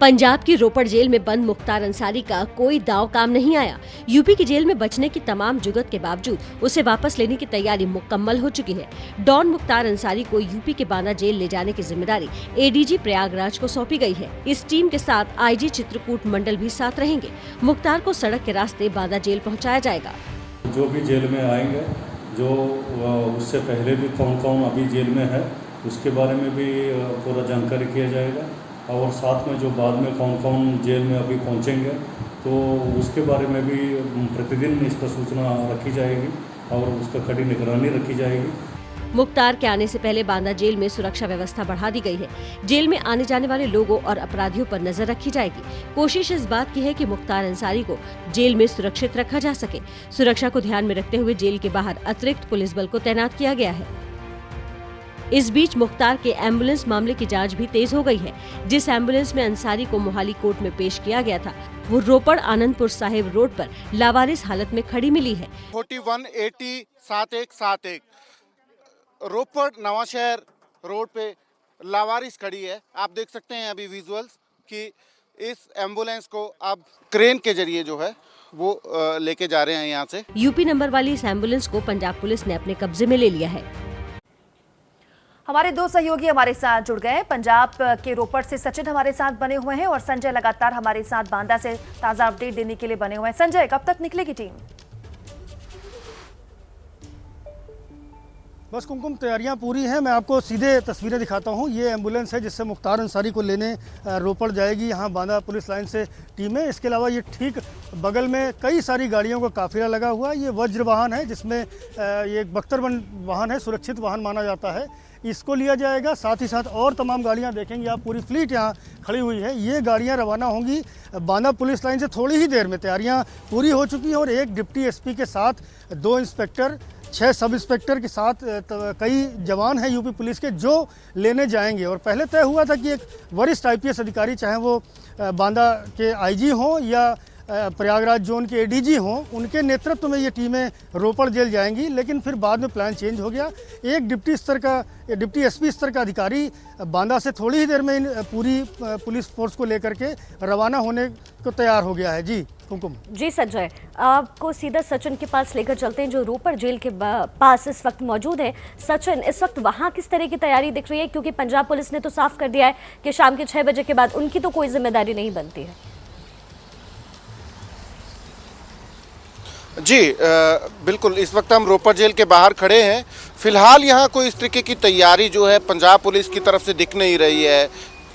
पंजाब की रोपड़ जेल में बंद मुख्तार अंसारी का कोई दांव काम नहीं आया। यूपी की जेल में बचने की तमाम जुगत के बावजूद उसे वापस लेने की तैयारी मुकम्मल हो चुकी है। डॉन मुख्तार अंसारी को यूपी के बांदा जेल ले जाने की जिम्मेदारी एडीजी प्रयागराज को सौंपी गई है। इस टीम के साथ आईजी चित्रकूट मंडल भी साथ रहेंगे। मुख्तार को सड़क के रास्ते बांदा जेल पहुँचाया जाएगा। जो भी जेल में आएंगे, जो उससे पहले भी कौन कौन अभी जेल में है, उसके बारे में भी पूरा जानकारी किया जाएगा। और साथ में जो बाद में कौन कौन जेल में अभी पहुंचेंगे, तो उसके बारे में भी प्रतिदिन इस पर सूचना रखी जाएगी और उसका कड़ी निगरानी रखी जाएगी। मुख्तार के आने से पहले बांदा जेल में सुरक्षा व्यवस्था बढ़ा दी गई है। जेल में आने जाने वाले लोगों और अपराधियों पर नजर रखी जाएगी। कोशिश इस बात की है कि मुख्तार अंसारी को जेल में सुरक्षित रखा जा सके। सुरक्षा को ध्यान में रखते हुए जेल के बाहर अतिरिक्त पुलिस बल को तैनात किया गया है। इस बीच मुख्तार के एम्बुलेंस मामले की जांच भी तेज हो गई है। जिस एम्बुलेंस में अंसारी को मोहाली कोर्ट में पेश किया गया था, वो रोपड़ आनंदपुर साहिब रोड पर लावारिस हालत में खड़ी मिली है। 41807171 रोपड़ नवाशहर रोड पे लावारिस खड़ी है। आप देख सकते हैं अभी विजुअल्स कि इस एम्बुलेंस को अब क्रेन के जरिए जो है वो लेके जा रहे हैं यहाँ से। यूपी नंबर वाली इस एम्बुलेंस को पंजाब पुलिस ने अपने कब्जे में ले लिया है। हमारे 2 सहयोगी हमारे साथ जुड़ गए। पंजाब के रोपड़ से सचिन हमारे साथ बने हुए हैं और संजय लगातार हमारे साथ बांदा से ताज़ा अपडेट देने के लिए बने हुए हैं। संजय, कब तक निकलेगी टीम? बस कुमकुम, तैयारियां पूरी हैं। मैं आपको सीधे तस्वीरें दिखाता हूं। ये एम्बुलेंस है जिससे मुख्तार अंसारी को लेने रोपड़ जाएगी। यहां बांदा पुलिस लाइन से टीम है। इसके अलावा ये ठीक बगल में कई सारी गाड़ियों का काफिला लगा हुआ है। ये वज्र वाहन है जिसमें ये एक बख्तर वाहन है, सुरक्षित वाहन माना जाता है। इसको लिया जाएगा। साथ ही साथ और तमाम गाड़ियां देखेंगे आप, पूरी फ्लीट यहाँ खड़ी हुई है। ये गाड़ियां रवाना होंगी बांदा पुलिस लाइन से थोड़ी ही देर में। तैयारियां पूरी हो चुकी हैं और एक डिप्टी एसपी के साथ 2 इंस्पेक्टर, 6 सब इंस्पेक्टर के साथ कई जवान हैं यूपी पुलिस के जो लेने जाएंगे। और पहले तय हुआ था कि एक वरिष्ठ IPS अधिकारी, चाहे वो बांदा के IG हों या प्रयागराज जोन के ADG हों, उनके नेतृत्व में ये टीमें रोपड़ जेल जाएंगी। लेकिन फिर बाद में प्लान चेंज हो गया। एक डिप्टी SP स्तर का अधिकारी बांदा से थोड़ी ही देर में इन पूरी पुलिस फोर्स को लेकर के रवाना होने को तैयार हो गया है। जी कुमकुम। जी संजय, आपको सीधा सचिन के पास लेकर चलते हैं जो रोपड़ जेल के पास इस वक्त मौजूद है। सचिन, इस वक्त वहाँ किस तरह की तैयारी दिख रही है, क्योंकि पंजाब पुलिस ने तो साफ कर दिया है कि शाम के 6 बजे के बाद उनकी तो कोई जिम्मेदारी नहीं बनती है। जी बिल्कुल, इस वक्त हम रोपड़ जेल के बाहर खड़े हैं। फिलहाल यहाँ कोई इस तरीके की तैयारी जो है पंजाब पुलिस की तरफ से दिख नहीं रही है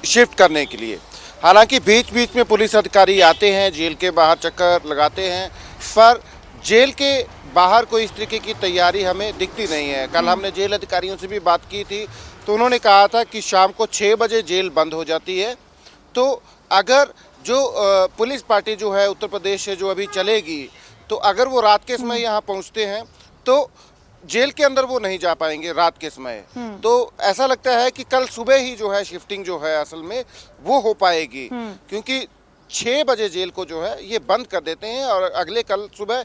शिफ्ट करने के लिए। हालांकि बीच बीच में पुलिस अधिकारी आते हैं, जेल के बाहर चक्कर लगाते हैं, पर जेल के बाहर कोई इस तरीके की तैयारी हमें दिखती नहीं है। कल हमने जेल अधिकारियों से भी बात की थी तो उन्होंने कहा था कि शाम को 6 बजे जेल बंद हो जाती है। तो अगर जो पुलिस पार्टी जो है उत्तर प्रदेश से जो अभी चलेगी, तो अगर वो रात के समय यहाँ पहुँचते हैं तो जेल के अंदर वो नहीं जा पाएंगे रात के समय। तो ऐसा लगता है कि कल सुबह ही जो है शिफ्टिंग जो है असल में वो हो पाएगी, क्योंकि 6 बजे जेल को जो है ये बंद कर देते हैं और अगले कल सुबह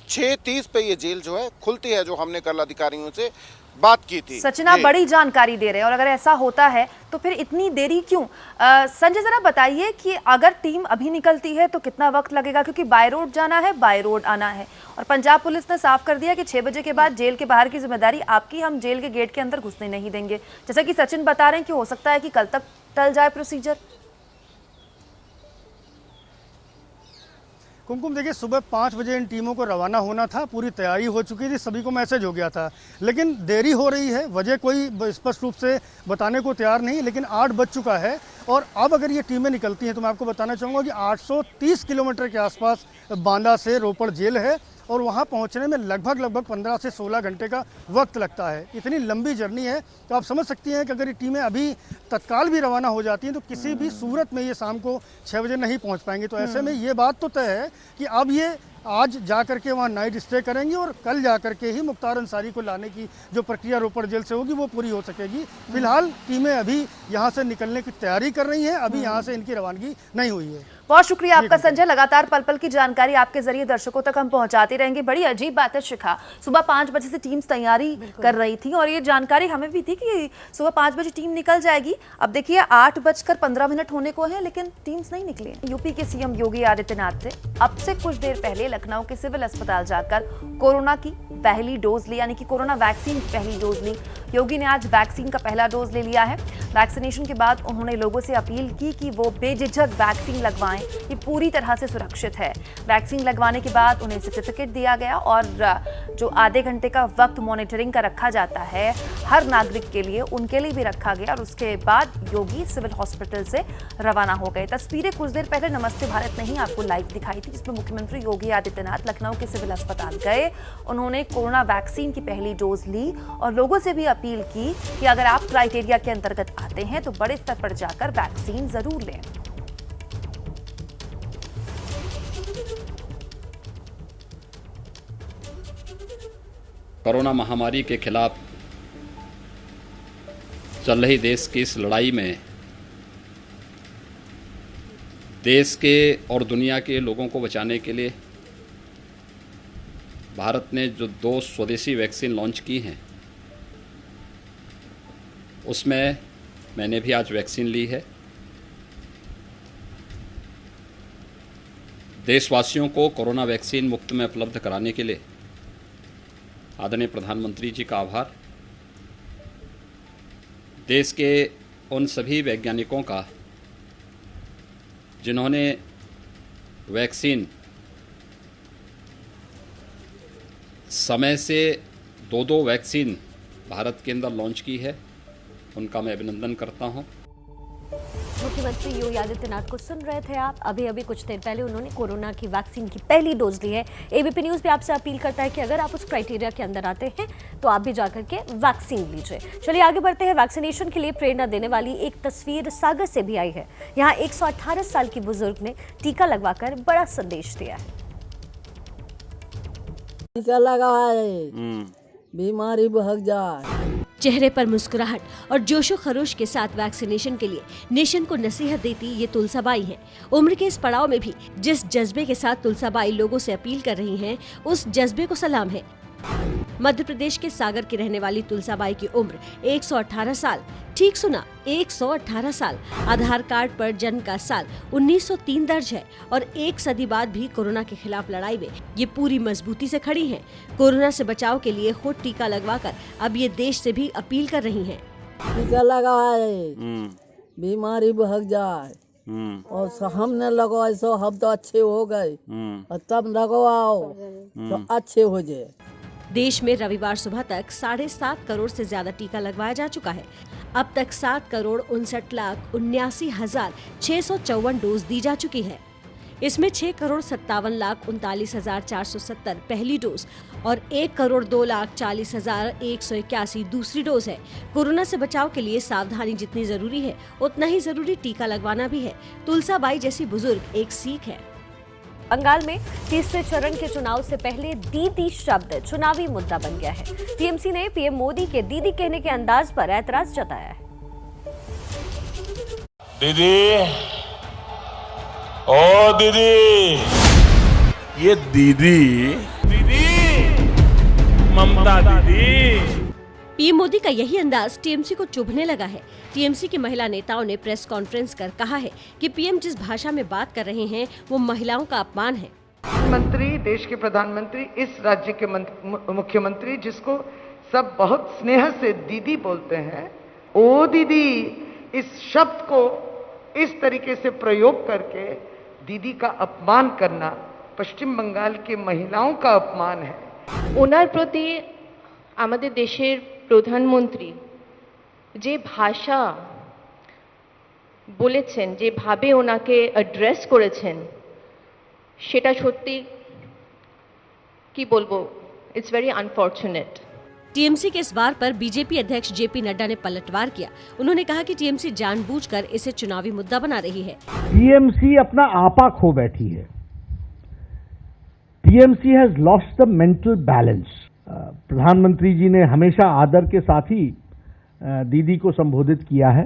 6:30 पे ये जेल जो है खुलती है, जो हमने कल अधिकारियों से बात की थी। सचिन, आप बड़ी जानकारी दे रहे हैं और अगर ऐसा होता है तो फिर इतनी देरी क्यों? संजय, जरा बताइए कि अगर टीम अभी निकलती है तो कितना वक्त लगेगा, क्योंकि बाय रोड जाना है, बाय रोड आना है। और पंजाब पुलिस ने साफ कर दिया कि 6 बजे के बाद जेल के बाहर की जिम्मेदारी आपकी, हम जेल के गेट के अंदर घुसने नहीं देंगे। जैसा कि सचिन बता रहे हैं कि हो सकता है कि कल तक टल जाए प्रोसीजर। कुमकुम, देखिए सुबह 5 बजे इन टीमों को रवाना होना था, पूरी तैयारी हो चुकी थी, सभी को मैसेज हो गया था, लेकिन देरी हो रही है। वजह कोई स्पष्ट रूप से बताने को तैयार नहीं, लेकिन 8 बज चुका है और अब अगर ये टीमें निकलती हैं तो मैं आपको बताना चाहूँगा कि 830 किलोमीटर के आसपास बांदा से रोपड़ जेल है और वहाँ पहुँचने में लगभग 15 से 16 घंटे का वक्त लगता है। इतनी लंबी जर्नी है, तो आप समझ सकती हैं कि अगर ये टीमें अभी तत्काल भी रवाना हो जाती हैं तो किसी भी सूरत में ये शाम को 6 बजे नहीं पहुँच पाएंगे। तो ऐसे में ये बात तो तय है कि अब ये आज जा करके वहाँ नाइट स्टे करेंगे और कल जा करके ही मुख्तार अंसारी को लाने की जो प्रक्रिया रोपड़ जेल से होगी वो पूरी हो सकेगी। फिलहाल टीमें अभी यहाँ से निकलने की तैयारी कर रही हैं, अभी यहाँ से इनकी रवानगी नहीं हुई है। बहुत शुक्रिया आपका संजय, लगातार पल पल की जानकारी आपके जरिए दर्शकों तक हम पहुंचाते रहेंगे। बड़ी अजीब बात है शिखा, सुबह 5 बजे से टीम्स तैयारी कर रही थी और ये जानकारी हमें भी थी कि सुबह 5 बजे टीम निकल जाएगी। अब देखिए 8:15 होने को है लेकिन टीम्स नहीं निकली। यूपी के CM योगी आदित्यनाथ से अब से कुछ देर पहले लखनऊ के सिविल अस्पताल जाकर कोरोना की पहली डोज ली, यानी कि कोरोना वैक्सीन की पहली डोज ली। योगी ने आज वैक्सीन का पहला डोज ले लिया है। वैक्सीनेशन के बाद उन्होंने लोगों से अपील की कि वो बेझिझक वैक्सीन लगवाएं, ये पूरी तरह से सुरक्षित है। वैक्सीन लगवाने के बाद उन्हें सर्टिफिकेट दिया गया और जो आधे घंटे का वक्त मॉनिटरिंग का रखा जाता है हर नागरिक के लिए, उनके लिए भी रखा गया और उसके बाद योगी सिविल हॉस्पिटल से रवाना हो गए। तस्वीरें कुछ देर पहले नमस्ते भारत ने ही आपको लाइव दिखाई थी, जिसमें मुख्यमंत्री योगी आदित्यनाथ लखनऊ के सिविल अस्पताल गए। उन्होंने कोरोना वैक्सीन की पहली डोज ली और लोगों से भी अपील की कि अगर आप क्राइटेरिया के अंतर्गत आते हैं तो बड़े स्तर पर जाकर वैक्सीन जरूर लें। कोरोना महामारी के खिलाफ चल रही देश की इस लड़ाई में देश के और दुनिया के लोगों को बचाने के लिए भारत ने जो 2 स्वदेशी वैक्सीन लॉन्च की हैं, उसमें मैंने भी आज वैक्सीन ली है। देशवासियों को कोरोना वैक्सीन मुफ्त में उपलब्ध कराने के लिए आदरणीय प्रधानमंत्री जी का आभार। देश के उन सभी वैज्ञानिकों का जिन्होंने वैक्सीन समय से 2 वैक्सीन भारत के अंदर लॉन्च की है, उनका मैं अभिनंदन करता हूं। मुख्यमंत्री योगी आदित्यनाथ को सुन रहे थे आप। अभी कुछ देर पहले उन्होंने कोरोना की वैक्सीन की पहली डोज ली है। एबीपी न्यूज भी आपसे अपील करता है कि अगर आप उस क्राइटेरिया के अंदर आते हैं तो आप भी जाकर के वैक्सीन लीजिए। चलिए आगे बढ़ते हैं। वैक्सीनेशन के लिए प्रेरणा देने वाली एक तस्वीर सागर से भी आई है। यहाँ 118 साल की बुजुर्ग ने टीका लगवाकर बड़ा संदेश दिया है। टीका लगाए बीमारी भाग जाए। चेहरे पर मुस्कुराहट और जोशो खरोश के साथ वैक्सीनेशन के लिए नेशन को नसीहत देती ये तुलसाबाई हैं। उम्र के इस पड़ाव में भी जिस जज्बे के साथ तुलसाबाई लोगों से अपील कर रही हैं, उस जज्बे को सलाम है। मध्य प्रदेश के सागर की रहने वाली तुलसाबाई की उम्र 118 साल। ठीक सुना, 118 साल। आधार कार्ड पर जन्म का साल 1903 दर्ज है और एक सदी बाद भी कोरोना के खिलाफ लड़ाई में ये पूरी मजबूती से खड़ी हैं। कोरोना से बचाव के लिए खुद टीका लगवाकर अब ये देश से भी अपील कर रही हैं। टीका लगाए बीमारी भाग जाए और हमने लगवाए सो हम तो अच्छे हो गए और तब लगवाओ तो अच्छे हो जाए। देश में रविवार सुबह तक 7.5 करोड़ से ज्यादा टीका लगवाया जा चुका है। अब तक 7,59,69,654 डोज दी जा चुकी है। इसमें 6,57,39,470 पहली डोज और 1,02,40,181 दूसरी डोज है। कोरोना से बचाव के लिए सावधानी जितनी जरूरी है, उतना ही जरूरी टीका लगवाना भी है। तुलसाबाई जैसी बुजुर्ग एक सीख है। बंगाल में तीसरे चरण के चुनाव से पहले दीदी शब्द चुनावी मुद्दा बन गया है। टीएमसी ने पीएम मोदी के दीदी कहने के अंदाज पर ऐतराज जताया है। दीदी, ओ दीदी, ये दीदी ममता दीदी। पीएम मोदी का यही अंदाज टीएमसी को चुभने लगा है। टीएमसी की महिला नेताओं ने प्रेस कॉन्फ्रेंस कर कहा है कि पीएम जिस भाषा में बात कर रहे हैं वो महिलाओं का अपमान है। मंत्री, देश के प्रधानमंत्री, इस राज्य के मुख्यमंत्री जिसको सब बहुत स्नेह से दीदी बोलते हैं, ओ दीदी, इस शब्द को इस तरीके से प्रयोग करके दीदी का अपमान करना पश्चिम बंगाल की महिलाओं का अपमान है। ওনার প্রতি আমাদের দেশের প্রধানমন্ত্রী যে ভাষা বলেছেন, যেভাবে ওনাকে অ্যাড্রেস করেছেন, সেটা সত্যি কি বলবো, ইটস ভেরি আনফর্চুনেট। टीएमसी के इस वार पर बीजेपी अध्यक्ष जेपी नड्डा ने पलटवार किया। उन्होंने कहा कि टीएमसी जानबूझकर इसे चुनावी मुद्दा बना रही है। टीएमसी अपना आपा खो बैठी है। TMC has lost the mental balance. प्रधानमंत्री जी ने हमेशा आदर के साथ ही दीदी को संबोधित किया है।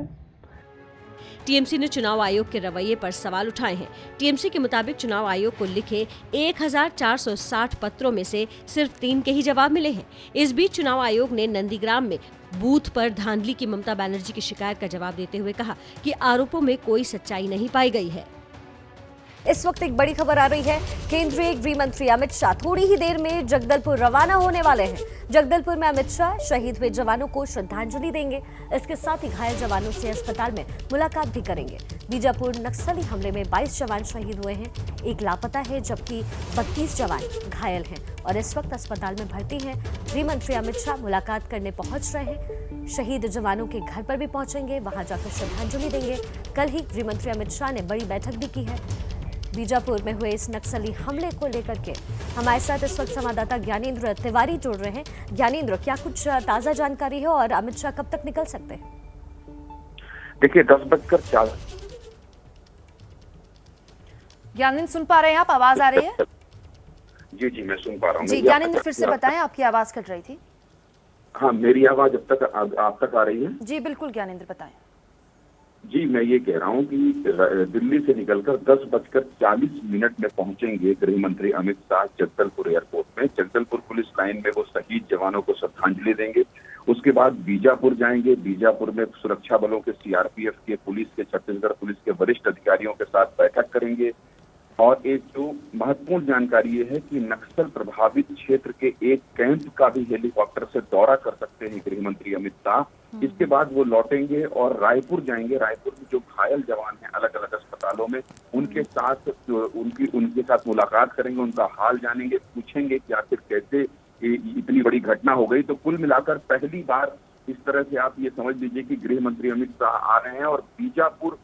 टीएमसी ने चुनाव आयोग के रवैये पर सवाल उठाए हैं। टीएमसी के मुताबिक चुनाव आयोग को लिखे 1460 पत्रों में से सिर्फ 3 के ही जवाब मिले हैं। इस बीच चुनाव आयोग ने नंदीग्राम में बूथ पर धांधली की ममता बनर्जी की शिकायत का जवाब देते हुए कहा कि आरोपों में कोई सच्चाई नहीं पाई गई है। इस वक्त एक बड़ी खबर आ रही है। केंद्रीय गृह मंत्री अमित शाह थोड़ी ही देर में जगदलपुर रवाना होने वाले हैं। जगदलपुर में अमित शाह शहीद हुए जवानों को श्रद्धांजलि देंगे। इसके साथ ही घायल जवानों से अस्पताल में मुलाकात भी करेंगे। बीजापुर नक्सली हमले में 22 जवान शहीद हुए हैं, एक लापता है जबकि 32 जवान घायल हैं और इस वक्त अस्पताल में भर्ती हैं। गृह मंत्री अमित शाह मुलाकात करने पहुंच रहे हैं। शहीद जवानों के घर पर भी पहुंचेंगे, वहां जाकर श्रद्धांजलि देंगे। कल ही गृह मंत्री अमित शाह ने बड़ी बैठक भी की है। बीजापुर में हुए इस नक्सली हमले को लेकर के हमारे साथ इस वक्त संवाददाता ज्ञानेंद्र तिवारी जुड़ रहे हैं। ज्ञानेंद्र, क्या कुछ ताजा जानकारी है और अमित शाह कब तक निकल सकते हैं? देखिए 10:04। ज्ञानेंद्र सुन पा रहे हैं आप? आवाज आ रही है? जी मैं सुन पा रहा हूँ। जी ज्ञानेंद्र, फिर से बताएं, आपकी आवाज कट रही थी। हाँ, मेरी आवाज अब तक आप तक आ रही है? जी बिल्कुल ज्ञानेंद्र, बताएं। जी मैं ये कह रहा हूँ कि दिल्ली से निकलकर 10:40 में पहुंचेंगे गृह मंत्री अमित शाह जगदलपुर एयरपोर्ट में। जगदलपुर पुलिस लाइन में वो शहीद जवानों को श्रद्धांजलि देंगे। उसके बाद बीजापुर जाएंगे। बीजापुर में सुरक्षा बलों के सीआरपीएफ के, पुलिस के, छत्तीसगढ़ पुलिस के वरिष्ठ अधिकारियों के साथ बैठक करेंगे। और एक जो महत्वपूर्ण जानकारी ये है कि नक्सल प्रभावित क्षेत्र के एक कैंप का भी हेलीकॉप्टर से दौरा कर सकते हैं गृह मंत्री अमित शाह। इसके बाद वो लौटेंगे और रायपुर जाएंगे। रायपुर में जो घायल जवान हैं अलग अलग अस्पतालों में, उनके साथ मुलाकात करेंगे, उनका हाल जानेंगे, पूछेंगे कि आखिर कैसे इतनी बड़ी घटना हो गई। तो कुल मिलाकर पहली बार इस तरह से आप ये समझ लीजिए कि गृह मंत्री अमित शाह आ रहे हैं और बीजापुर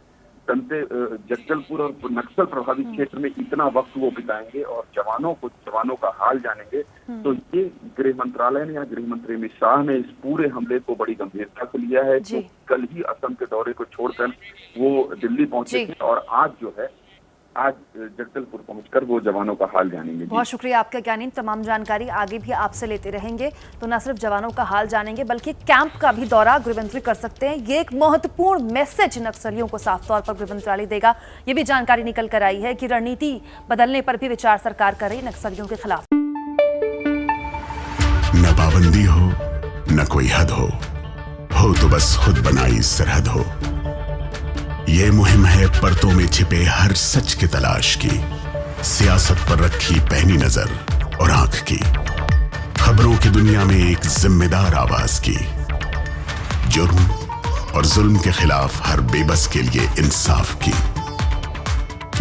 जगदलपुर और नक्सल प्रभावित क्षेत्र में इतना वक्त वो बिताएंगे और जवानों का हाल जानेंगे, तो ये गृह मंत्रालय ने या गृह मंत्री अमित शाह ने इस पूरे हमले को बड़ी गंभीरता से लिया है। तो कल ही असम के दौरे को छोड़कर वो दिल्ली पहुंचे थे और आज जगदलपुर पहुंचकर वो जवानों का हाल जानेंगे। बहुत शुक्रिया आपका ज्ञानी, तमाम जानकारी आगे भी आपसे लेते रहेंगे। तो न सिर्फ जवानों का हाल जानेंगे बल्कि कैंप का भी दौरा गृहमंत्री कर सकते हैं। ये एक महत्वपूर्ण मैसेज नक्सलियों को साफ तौर पर गृह मंत्रालय देगा। ये भी जानकारी निकल कर आई है कि रणनीति बदलने पर भी विचार सरकार कर रही नक्सलियों के खिलाफ। न पाबंदी हो न कोई हद हो तो बस खुद बनाई सरहद हो। ये मुहिम है परतों में छिपे हर सच की तलाश की, सियासत पर रखी पैनी नजर और आंख की, खबरों की दुनिया में एक जिम्मेदार आवाज की, जुर्म और जुल्म के खिलाफ हर बेबस के लिए इंसाफ की।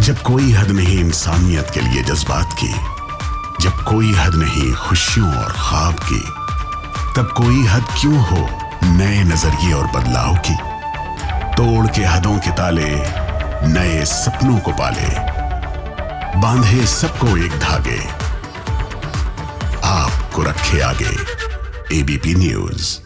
जब कोई हद नहीं इंसानियत के लिए जज्बात की, जब कोई हद नहीं खुशियों और ख्वाब की, तब कोई हद क्यों हो नए नजरिए और बदलाव की। तोड़ के हदों के ताले नए सपनों को पाले, बांधे सबको एक धागे, आपको रखे आगे। ABP news.